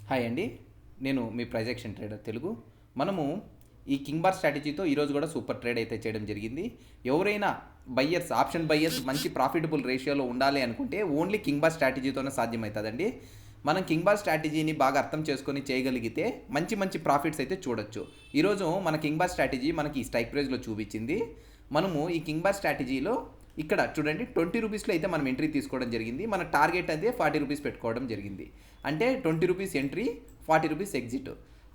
Hi అండి. నేను మీ price action trader Telugu. మనము ఈ కింగ్ బార్ స్ట్రాటజీతో ఈరోజు కూడా సూపర్ ట్రేడ్ అయితే చేయడం జరిగింది. ఎవరైనా బయ్యర్స్, ఆప్షన్ బయ్యర్స్ మంచి ప్రాఫిటబుల్ రేషియోలో ఉండాలి అనుకుంటే ఓన్లీ కింగ్ బార్ స్ట్రాటజీతోనే సాధ్యమవుతుందండి. మనం కింగ్ బార్ స్ట్రాటజీని బాగా అర్థం చేసుకొని చేయగలిగితే మంచి మంచి ప్రాఫిట్స్ అయితే చూడొచ్చు. ఈరోజు మన కింగ్ బార్ స్ట్రాటజీ మనకి ఈ స్ట్రైక్ ప్రైజ్లో చూపించింది. మనము ఈ కింగ్ బార్ స్ట్రాటజీలో ఇక్కడ చూడండి 20 రూపీస్లో అయితే మనం ఎంట్రీ తీసుకోవడం జరిగింది. మన టార్గెట్ అయితే 40 రూపీస్ పెట్టుకోవడం జరిగింది. అంటే 20 రూపీస్ ఎంట్రీ, 40 రూపీస్ ఎగ్జిట్.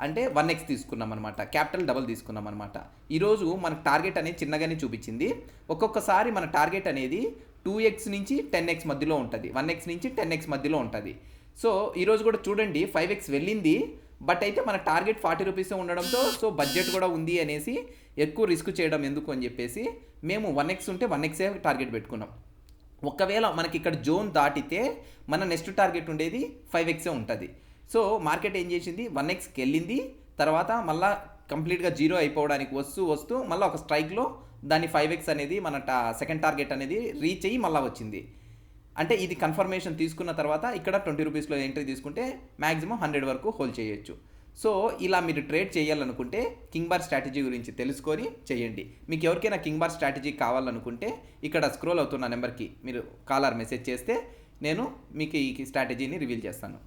అంటే 1x తీసుకున్నాం అనమాట, క్యాపిటల్ డబల్ తీసుకున్నాం అనమాట. ఈరోజు మనకు టార్గెట్ అనేది చిన్నగానే చూపించింది. ఒక్కొక్కసారి మన టార్గెట్ అనేది 2x నుంచి 10x మధ్యలో ఉంటుంది, 1x నుంచి 10x మధ్యలో ఉంటుంది. సో ఈరోజు కూడా చూడండి 5x వెళ్ళింది, బట్ అయితే మన టార్గెట్ 40 రూపీసే ఉండడంతో సో బడ్జెట్ కూడా ఉంది అనేసి ఎక్కువ రిస్క్ చేయడం ఎందుకు అని చెప్పేసి మేము 1x ఉంటే 1xే టార్గెట్ పెట్టుకున్నాం. ఒకవేళ మనకి ఇక్కడ జోన్ దాటితే మన నెక్స్ట్ టార్గెట్ ఉండేది 5xే ఉంటుంది. సో మార్కెట్ ఏం చేసింది, 1xకి వెళ్ళింది, తర్వాత మళ్ళీ కంప్లీట్గా జీరో అయిపోవడానికి వస్తూ మళ్ళీ ఒక స్ట్రైక్లో దాని 5x అనేది మన సెకండ్ టార్గెట్ అనేది రీచ్ అయ్యి మళ్ళీ వచ్చింది. అంటే ఇది కన్ఫర్మేషన్ తీసుకున్న తర్వాత ఇక్కడ 20 రూపీస్లో ఎంట్రీ తీసుకుంటే మ్యాక్సిమం 100 వరకు హోల్డ్ చేయొచ్చు. సో ఇలా మీరు ట్రేడ్ చేయాలనుకుంటే కింగ్ బార్ స్ట్రాటజీ గురించి తెలుసుకొని చేయండి. మీకు ఎవరికైనా కింగ్ బార్ స్ట్రాటజీ కావాలనుకుంటే ఇక్కడ స్క్రోల్ అవుతున్న నెంబర్కి మీరు కాల్ ఆర్ మెసేజ్ చేస్తే నేను మీకు ఈ స్ట్రాటజీని రివీల్ చేస్తాను.